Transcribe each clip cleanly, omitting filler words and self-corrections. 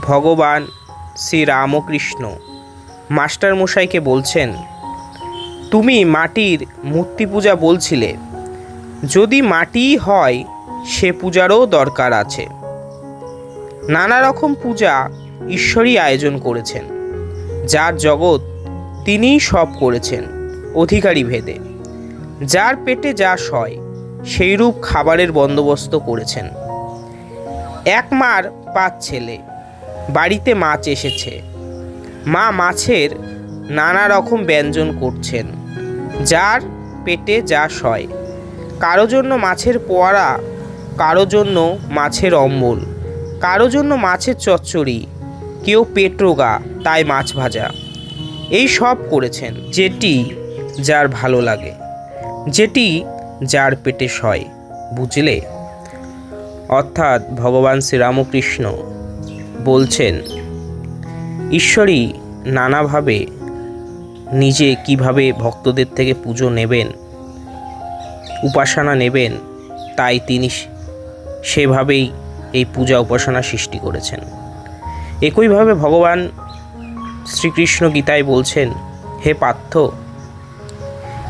ভগবান শ্রীরামকৃষ্ণ মাস্টারমশাইকে বলছেন, তুমি মাটির মূর্তি পূজা বলছিলে, যদি মাটিই হয় সে পূজারও দরকার আছে। নানা রকম পূজা ঈশ্বরই আয়োজন করেছেন, যার জগৎ তিনিই সব করেছেন অধিকারী ভেদে। যার পেটে যা সয় সেইরূপ খাবারের বন্দোবস্ত করেছেন। এক মার 5 ছেলে, বাড়িতে মাছ এসেছে। মা মাছের নানা রকম ব্যঞ্জন করছেন, যার পেটে যা সয়। কারো জন্য মাছের পোয়ারা, কারো জন্য মাছের অম্বল, কারো জন্য মাছের চচ্চড়ি, কেউ পেট রোগা তাই মাছ ভাজা। এই সব করেছেন যেটি যার ভালো লাগে, যেটি যার পেটে সয়, বুঝলে? অর্থাৎ ভগবান শ্রীরামকৃষ্ণ বলছেন, ঈশ্বরই নানাভাবে নিজে কিভাবে ভক্তদের থেকে পুজো নেবেন, উপাসনা নেবেন, তাই তিনি সেভাবেই এই পূজা উপাসনা সৃষ্টি করেছেন। একইভাবে ভগবান শ্রীকৃষ্ণ গীতায় বলছেন, হে পার্থ,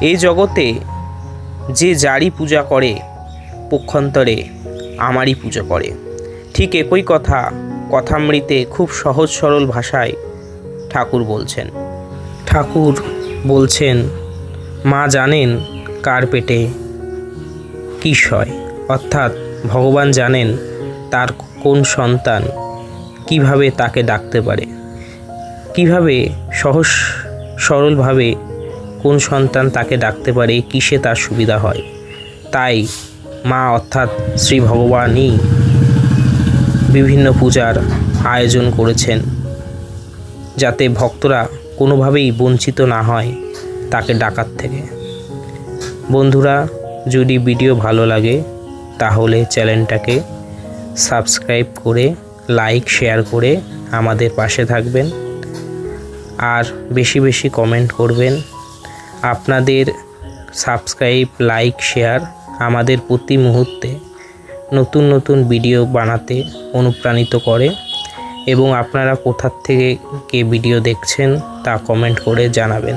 এই জগতে যে যারই পূজা করে পক্ষান্তরে আমারই পুজো করে। ঠিক একই কথা কথামৃতে খুব সহজ সরল ভাষায় ঠাকুর বলছেন। ঠাকুর বলছেন, মা জানেন কার পেটে কী সয়, অর্থাৎ ভগবান জানেন তার কোন সন্তান কিভাবে তাকে ডাকতে পারে, কিভাবে সহজ সরলভাবে কোন সন্তান তাকে ডাকতে পারে, কিসে তার সুবিধা হয়। তাই মা অর্থাৎ শ্রী ভগবানই বিভিন্ন পূজার আয়োজন করেছেন, যাতে ভক্তরা কোনোভাবেই বঞ্চিত না হয় তাকে ডাকার থেকে। বন্ধুরা, যদি ভিডিও ভালো লাগে তাহলে চ্যানেলটাকে সাবস্ক্রাইব করে লাইক শেয়ার করে আমাদের পাশে থাকবেন, আর বেশি বেশি কমেন্ট করবেন। আপনাদের সাবস্ক্রাইব, লাইক, শেয়ার আমাদের প্রতি মুহূর্তে নতুন নতুন ভিডিও বানাতে অনুপ্রাণিত করে, এবং আপনারা কোথা থেকে কে ভিডিও দেখছেন তা কমেন্ট করে জানাবেন।